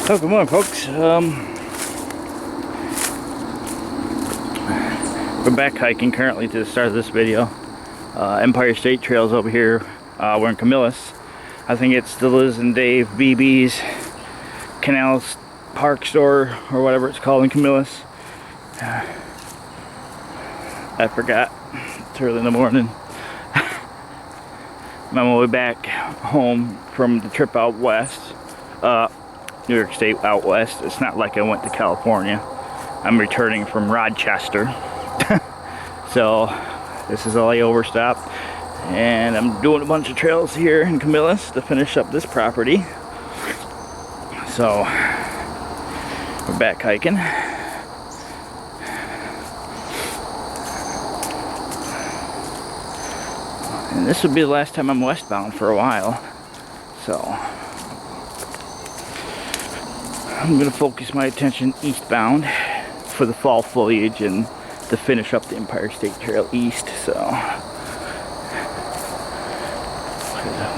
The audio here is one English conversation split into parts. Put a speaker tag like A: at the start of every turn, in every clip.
A: Oh, good morning, folks. We're back hiking currently to the start of this video. Empire State Trail's over here. We're in Camillus. I think it still is in Dave BB's Canal Park store or whatever it's called in Camillus. I forgot. It's early in the morning. I'm on my way back home from the trip out west. New York State out west. It's not like I went to California. I'm returning from Rochester. So this is a layover stop, and I'm doing a bunch of trails here in Camillus to finish up this property. So we're back hiking. And this would be the last time I'm westbound for a while. So I'm going to focus my attention eastbound for the fall foliage and to finish up the Empire State Trail east. So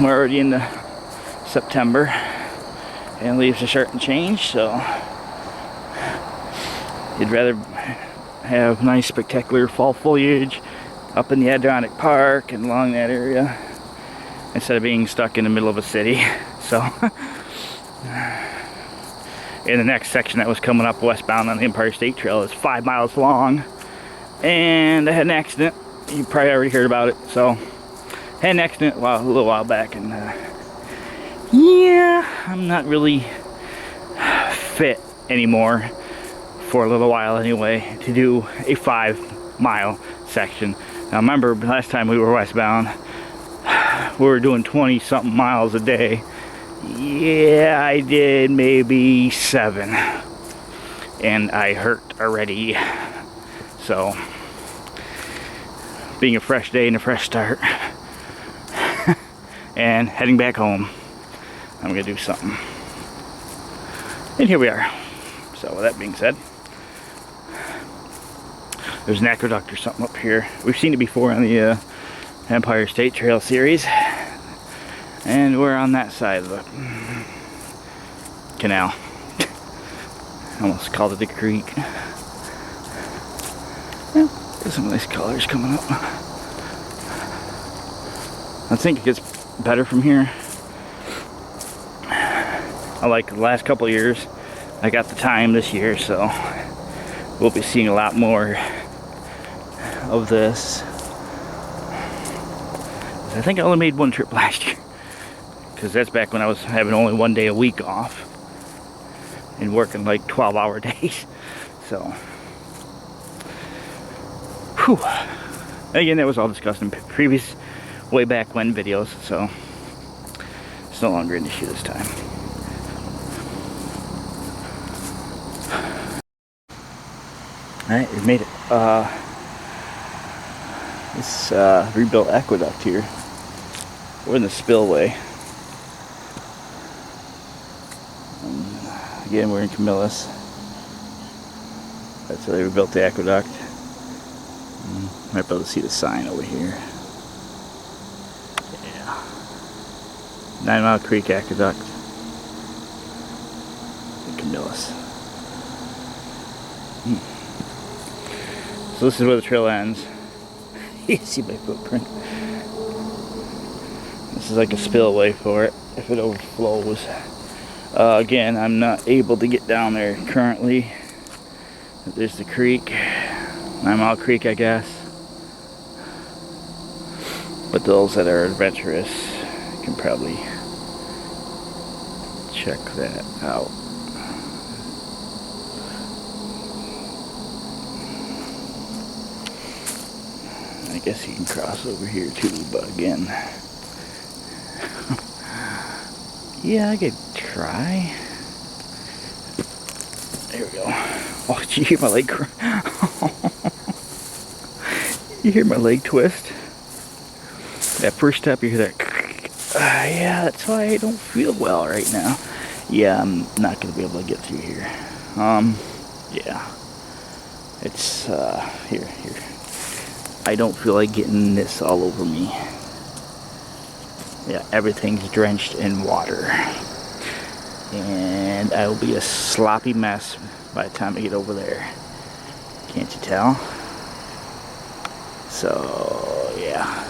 A: we're already into September and leaves are starting to change, so you'd rather have nice spectacular fall foliage up in the Adirondack Park and along that area instead of being stuck in the middle of a city. So in the next section that was coming up westbound on the Empire State Trail is 5 miles long, and I had an accident. You probably already heard about it. So I had an accident a little while back, and yeah, I'm not really fit anymore for a little while anyway to do a 5 mile section. Now remember, last time we were westbound, we were doing 20 something miles a day. Yeah, I did maybe 7, and I hurt already. So being a fresh day and a fresh start and heading back home, I'm gonna do something. And here we are. So with that being said, there's an aqueduct or something up here. We've seen it before on the Empire State Trail series. And we're on that side of the canal. Almost called it a creek. Well, there's some nice colors coming up. I think it gets better from here. I like the last couple of years. I got the time this year, so we'll be seeing a lot more of this. I think I only made one trip last year, because that's back when I was having only 1 day a week off and working like 12-hour days. So, whew. Again, that was all discussed in previous way back when videos, so it's no longer an issue this time. Alright, we made it. This rebuilt aqueduct here. We're in the spillway. Again, we're in Camillus. That's where they rebuilt the aqueduct. Might be able to see the sign over here. Yeah. 9 Mile Creek Aqueduct in Camillus. So this is where the trail ends. You can see my footprint. This is like a spillway for it if it overflows. Again, I'm not able to get down there currently. There's the creek. 9 Mile Creek, I guess. But those that are adventurous can probably check that out. I guess you can cross over here too, but again, yeah, I could try. There we go. Oh, did you hear my leg? You hear my leg twist? That first step, you hear that. Yeah, that's why I don't feel well right now. Yeah, I'm not gonna be able to get through here. Yeah, it's here. I don't feel like getting this all over me. Yeah, everything's drenched in water. And I will be a sloppy mess by the time I get over there. Can't you tell? So, yeah.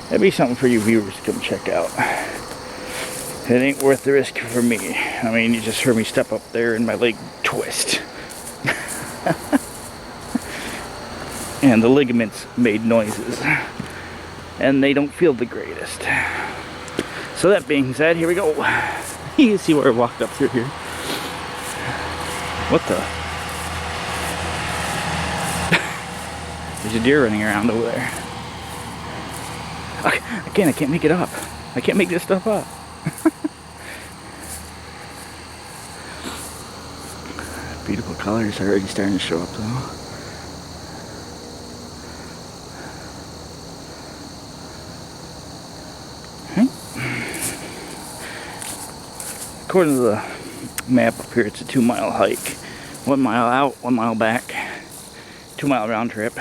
A: That'd be something for you viewers to come check out. It ain't worth the risk for me. I mean, you just heard me step up there and my leg twist. And the ligaments made noises. And they don't feel the greatest. So that being said, here we go. You can see where I walked up through here. What the? There's a deer running around over there. I can't make it up. I can't make this stuff up. Beautiful colors are already starting to show up though. According to the map up here, it's a 2-mile hike. 1 mile out, 1 mile back. 2-mile round trip.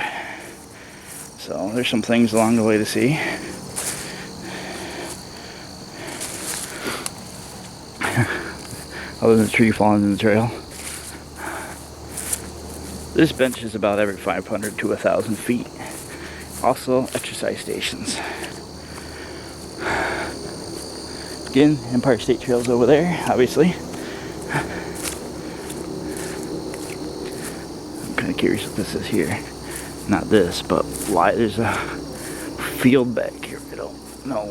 A: So there's some things along the way to see. Other than a tree falling in the trail. This bench is about every 500 to 1,000 feet. Also, exercise stations. Again, Empire State Trail's over there, obviously. I'm kind of curious what this is here. Not this, but why there's a field back here. I don't know.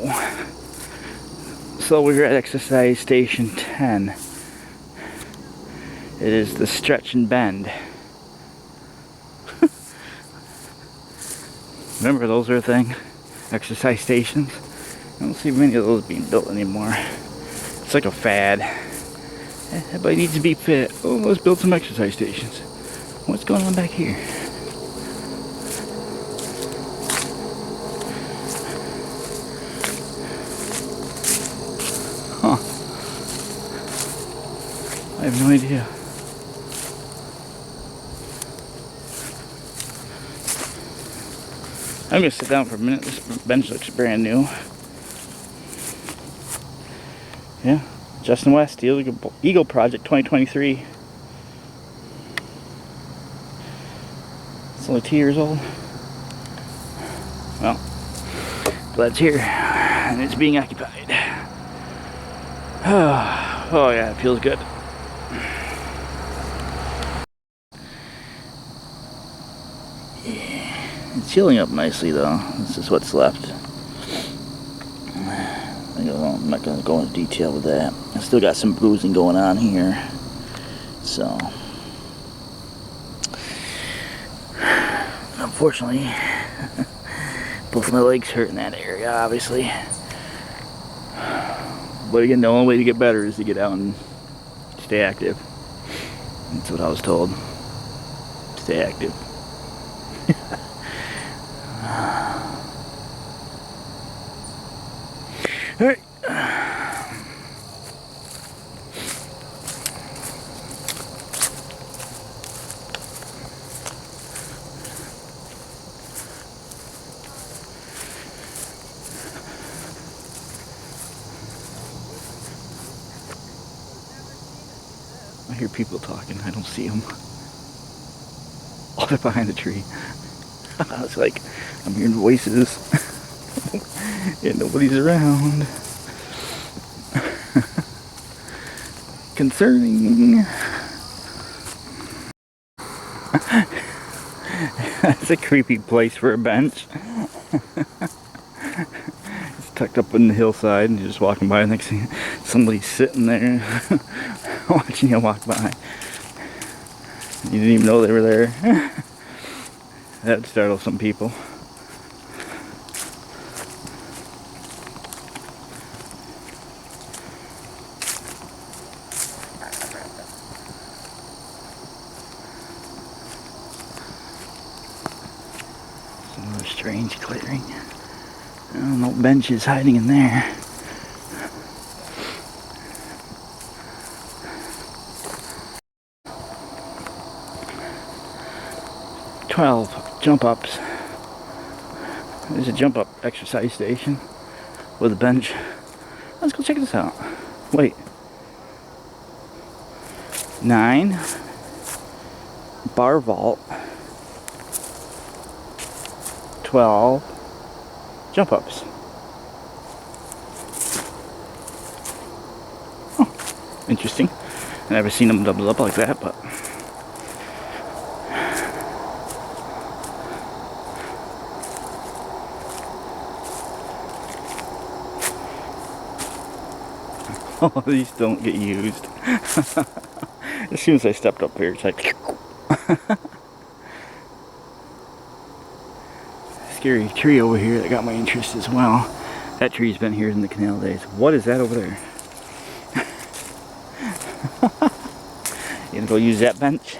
A: So we're at exercise station 10. It is the stretch and bend. Remember those are a thing? Exercise stations? I don't see many of those being built anymore. It's like a fad. Everybody needs to be fit. Oh, let's build some exercise stations. What's going on back here? Huh. I have no idea. I'm gonna sit down for a minute. This bench looks brand new. Yeah, Justin West, Eagle Project 2023. It's only 2 years old. Well, glad it's here and it's being occupied. Oh yeah, it feels good. It's healing up nicely though. This is what's left. I'm not going to go into detail with that. I still got some bruising going on here. So, unfortunately, both of my legs hurt in that area, obviously. But again, the only way to get better is to get out and stay active. That's what I was told. Stay active. All right. I hear people talking. I don't see them. Oh, they're behind the tree. It's like I'm hearing voices. And nobody's around. Concerning. That's a creepy place for a bench. It's tucked up in the hillside and you're just walking by and next thing somebody's sitting there watching you walk by. You didn't even know they were there. That would startle some people. Another strange clearing. I don't know, benches hiding in there. Jump ups. There's a jump up exercise station with a bench. Let's go check this out. Wait. 9 bar vault, 12 jump ups. Oh, interesting. I've never seen them double up like that, but oh, these don't get used. As soon as I stepped up here, it's like scary tree over here that got my interest as well. That tree's been here in the canal days. What is that over there? You gonna go use that bench?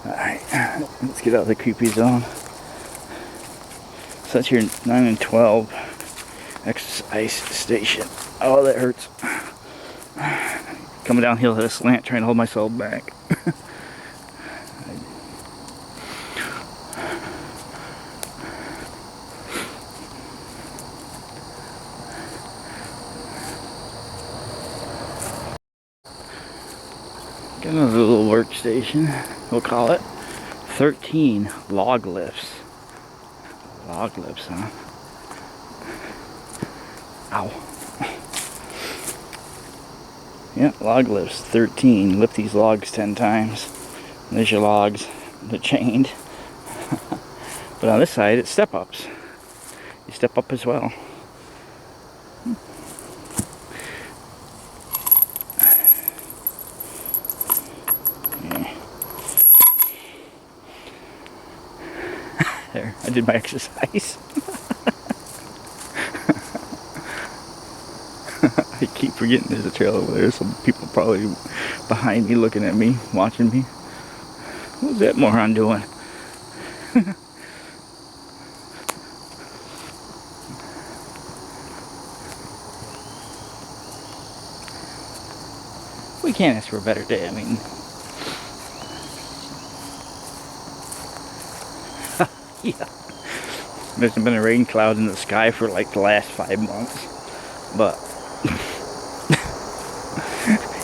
A: Alright, let's get out of the creepy zone. So that's your 9 and 12 exercise station. Oh, that hurts. Coming downhill at a slant, trying to hold myself back. Got another little workstation, we'll call it. 13 log lifts. Log lifts, huh? Ow. Yeah, log lifts, 13. Lift these logs 10 times. And there's your logs. They're chained. But on this side, it's step ups. You step up as well. There, I did my exercise. I keep forgetting there's a trail over there. Some people probably behind me looking at me, watching me. What's that moron doing? We can't ask for a better day, I mean. Yeah. There's been a rain cloud in the sky for like the last 5 months. But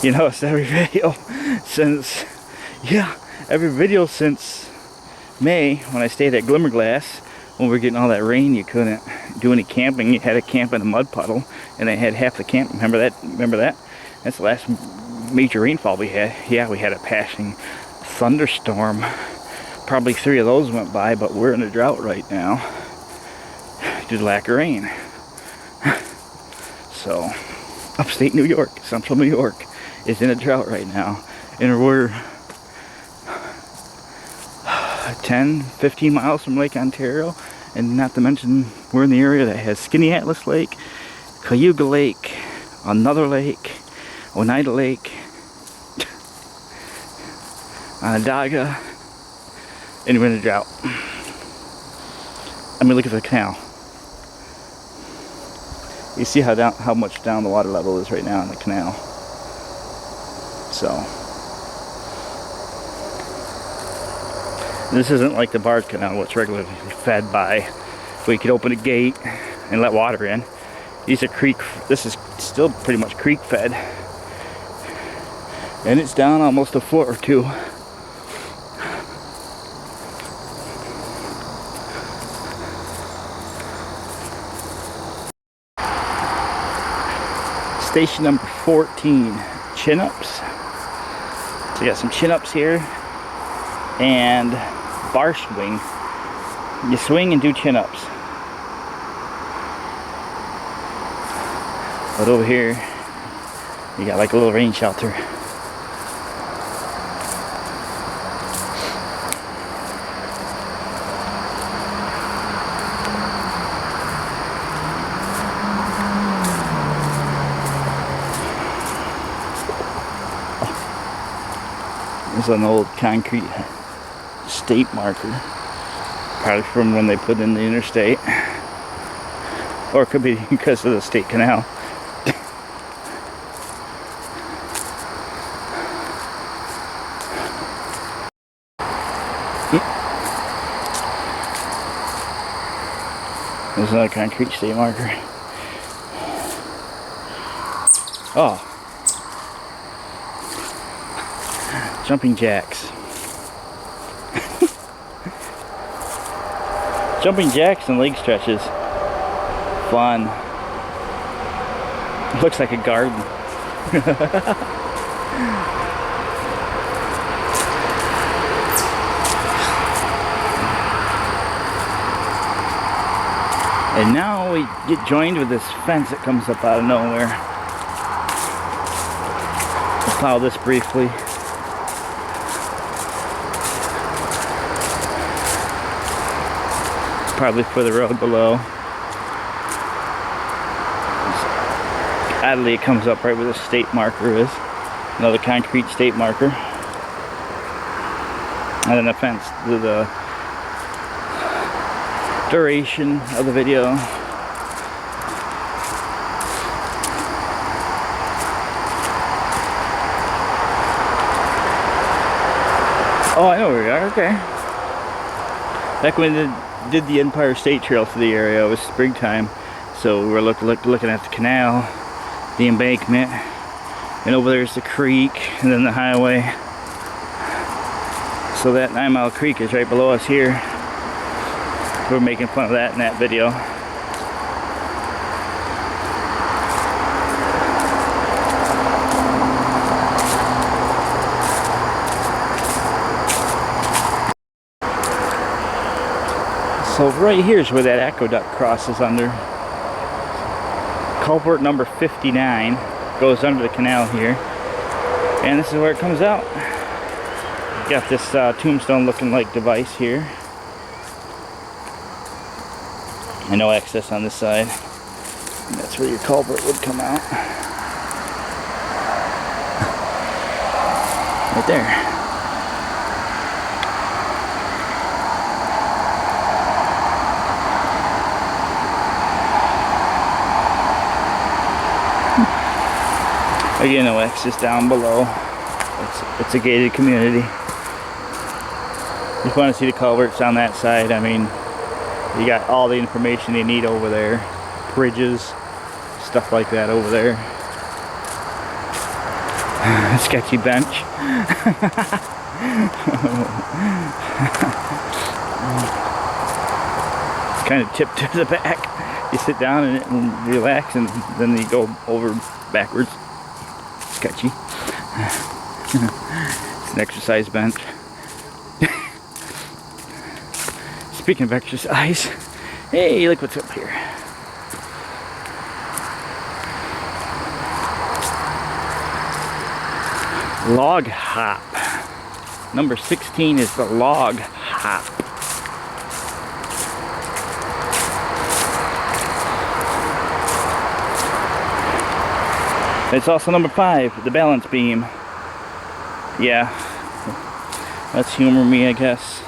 A: you know, it's every video since May when I stayed at Glimmerglass. When we were getting all that rain, you couldn't do any camping. You had to camp in a mud puddle, and they had half the camp. Remember that? That's the last major rainfall we had. Yeah, we had a passing thunderstorm. Probably 3 of those went by, but we're in a drought right now due to lack of rain. So, upstate New York, central New York is in a drought right now. And we're 10, 15 miles from Lake Ontario. And not to mention, we're in the area that has Skinny Atlas Lake, Cayuga Lake, another lake, Oneida Lake, Onondaga. And we're in a drought. I mean, look at the canal. You see how much down the water level is right now in the canal. So this isn't like the barge canal, which regularly fed by. We could open a gate and let water in. These are creek. This is still pretty much creek fed, and it's down almost a foot or two. Station number 14, chin-ups. So you got some chin-ups here and bar swing. You swing and do chin-ups. But over here, you got like a little rain shelter. There's an old concrete state marker, probably from when they put in the interstate, or it could be because of the state canal. There's another concrete state marker. Oh. Jumping jacks. Jumping jacks and leg stretches. Fun. Looks like a garden. And now we get joined with this fence that comes up out of nowhere. We'll plow this briefly. Probably for the road below. Oddly, it comes up right where the state marker is. Another concrete state marker. And then a fence to the duration of the video. Oh, I know where we are. Okay. Back when we did the Empire State Trail through the area, it was springtime, so we were looking at the canal, the embankment, and over there's the creek, and then the highway. So that 9 Mile Creek is right below us here. We're making fun of that in that video. So right here is where that aqueduct crosses under. Culvert number 59 goes under the canal here. And this is where it comes out. Got this tombstone looking like device here. And no access on this side. And that's where your culvert would come out. Right there. Again, no access down below. It's a gated community. If you want to see the culverts on that side, I mean, you got all the information you need over there. Bridges, stuff like that over there. Sketchy bench. It's kind of tipped to the back. You sit down in it and relax, and then you go over backwards. Sketchy. It's an exercise bench. Speaking of exercise, hey, look what's up here. Log hop. Number 16 is the log hop. It's also number 5, the balance beam. Yeah, that's humor me, I guess.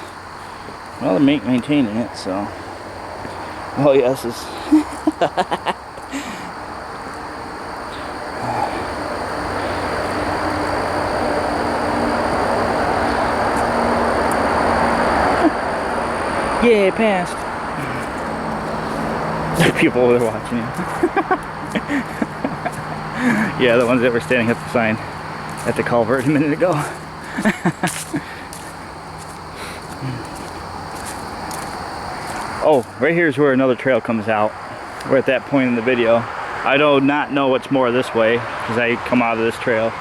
A: Well, they're maintaining it, so. Oh, yes, it's. Yeah, it passed. There are people over there watching it. Yeah, the ones that were standing at the sign at the culvert a minute ago. Oh, right here is where another trail comes out. We're at that point in the video. I do not know what's more this way because I come out of this trail.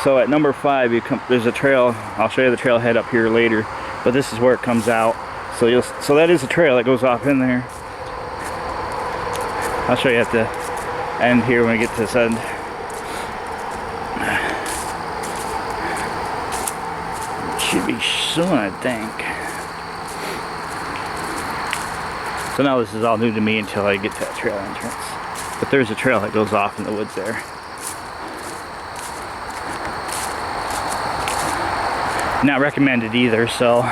A: So at number 5, there's a trail. I'll show you the trailhead up here later, but this is where it comes out. So that is a trail that goes off in there. I'll show you at the end here when we get to this end. It should be soon, I think. So now this is all new to me until I get to that trail entrance. But there's a trail that goes off in the woods there. Not recommended either, so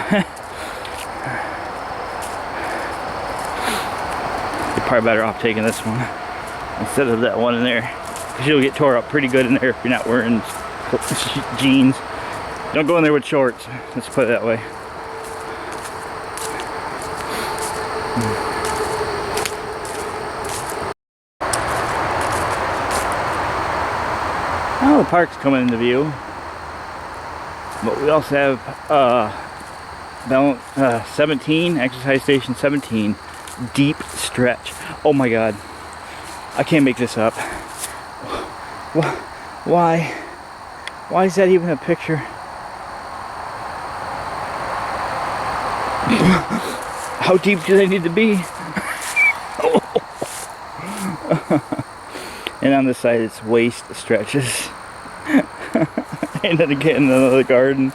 A: you're probably better off taking this one instead of that one in there, because you'll get tore up pretty good in there if you're not wearing jeans. Don't go in there with shorts, let's put it that way. Well, the park's coming into view, but we also have 17, exercise station 17, deep stretch. Oh my god, I can't make this up. Why is that even a picture? How deep do they need to be? And on the side it's waist stretches. And then again another garden.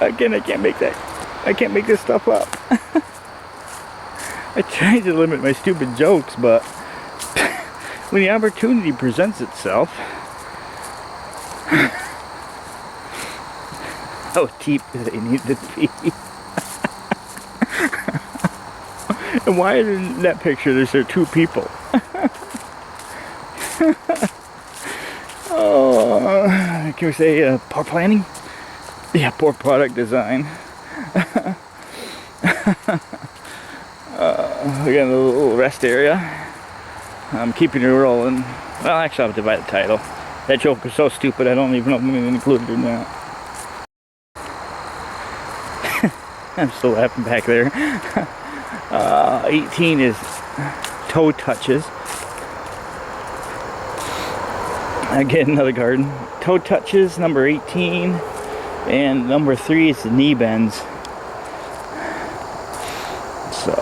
A: Again, I can't make this stuff up. I try to limit my stupid jokes, but when the opportunity presents itself, how deep do they need to be? And why in that picture there's there two people? Oh, can we say poor planning? Yeah, poor product design. We got a little rest area. I'm keeping it rolling. Well, actually, I'll divide the title. That joke was so stupid, I don't even know if I'm going to include it or not. I'm still laughing back there. 18 is toe touches. Again, another garden. Toe touches, number 18. And number 3 is the knee bends. So,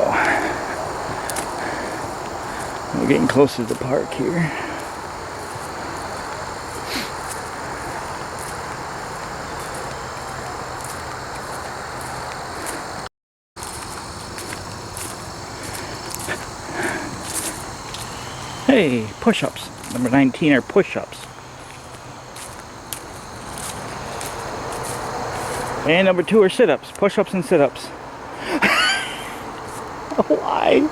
A: we're getting close to the park here. Hey, push-ups. Number 19 are push-ups. And number 2 are sit-ups. Push-ups and sit-ups. Why?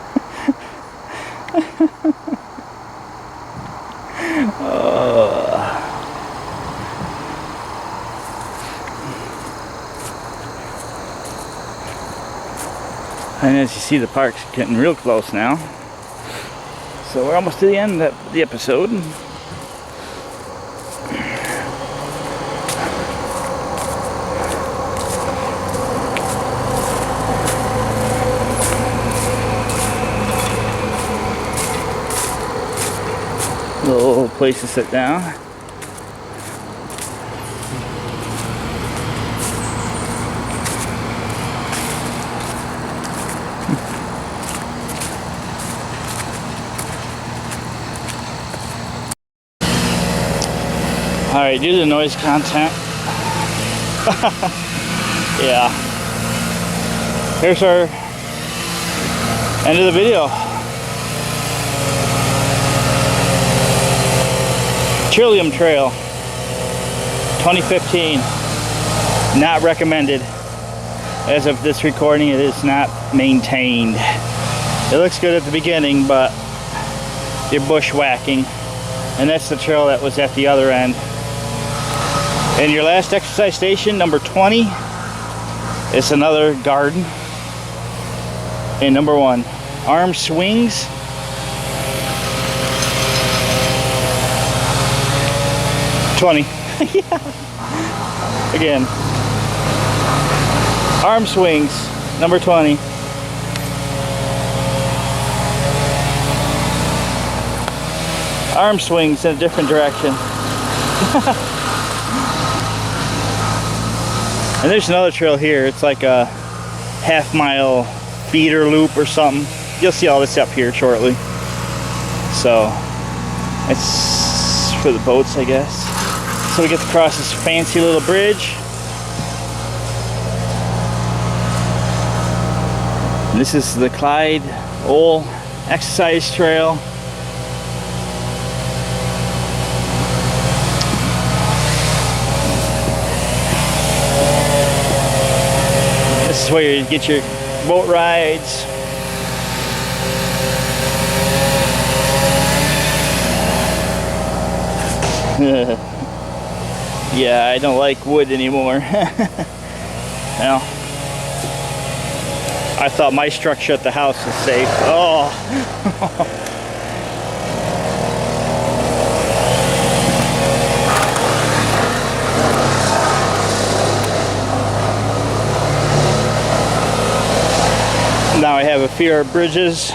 A: And as you see, the park's getting real close now. So we're almost to the end of the episode. Little place to sit down. Alright, due to the noise content. Yeah. Here's our end of the video. Trillium Trail 2015. Not recommended. As of this recording, it is not maintained. It looks good at the beginning, but you're bushwhacking. And that's the trail that was at the other end. And your last exercise station, number 20, is another garden. And number 1, arm swings. $20. Yeah. Again. Arm swings, number 20. Arm swings in a different direction. And there's another trail here. It's like a half-mile feeder loop or something. You'll see all this up here shortly. So, it's for the boats, I guess. So we get to cross this fancy little bridge. And this is the Clyde OHL Exercise Trail. This is where you get your boat rides. Yeah, I don't like wood anymore. Well, I thought my structure at the house was safe. Oh. I have a fear of bridges.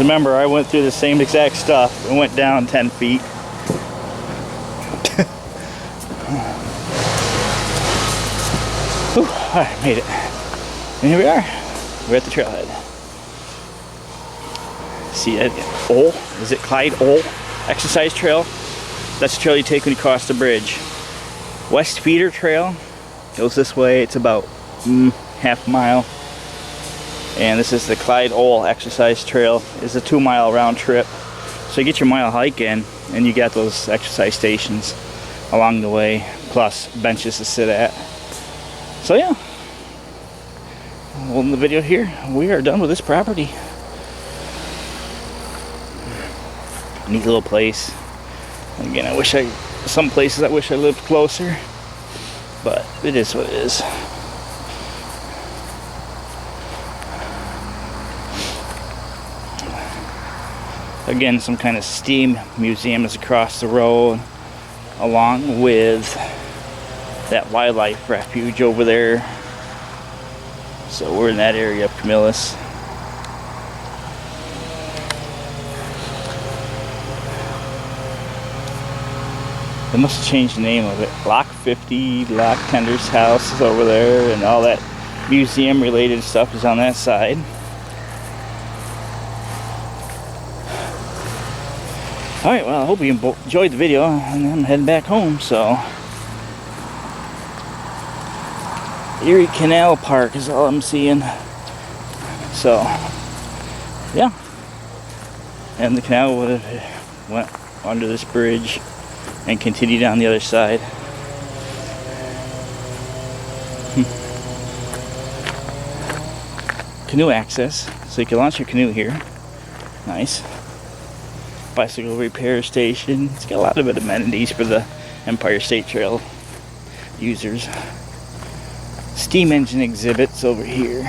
A: Remember, I went through the same exact stuff and went down 10 feet. Whew, I made it. And here we are. We're at the trailhead. See that? Is it Clyde OHL Exercise Trail? That's the trail you take when you cross the bridge. West Feeder Trail goes this way. It's about half a mile. And this is the Clyde OHL Exercise Trail. It's a 2-mile round trip. So you get your mile hike in, and you got those exercise stations along the way, plus benches to sit at. So yeah, well, in the video here, we are done with this property. Neat little place. Again, some places I wish I lived closer, but it is what it is. Again, some kind of steam museum is across the road, along with that wildlife refuge over there. So we're in that area of Camillus. They must have changed the name of it. Lock 50, Lock Tender's house is over there, and all that museum related stuff is on that side. Alright, well, I hope you enjoyed the video, and I'm heading back home, so. Erie Canal Park is all I'm seeing. So, yeah. And the canal would have went under this bridge and continued down the other side. Canoe access, so you can launch your canoe here. Nice. Bicycle repair station. It's got a lot of amenities for the Empire State Trail users. Steam engine exhibits over here.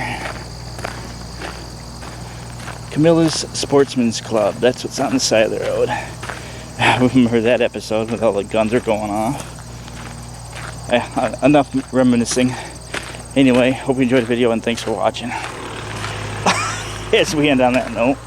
A: Camillus Sportsman's Club. That's what's on the side of the road. I remember that episode with all the guns are going off. Enough reminiscing. Anyway, hope you enjoyed the video and thanks for watching. As we end on that note.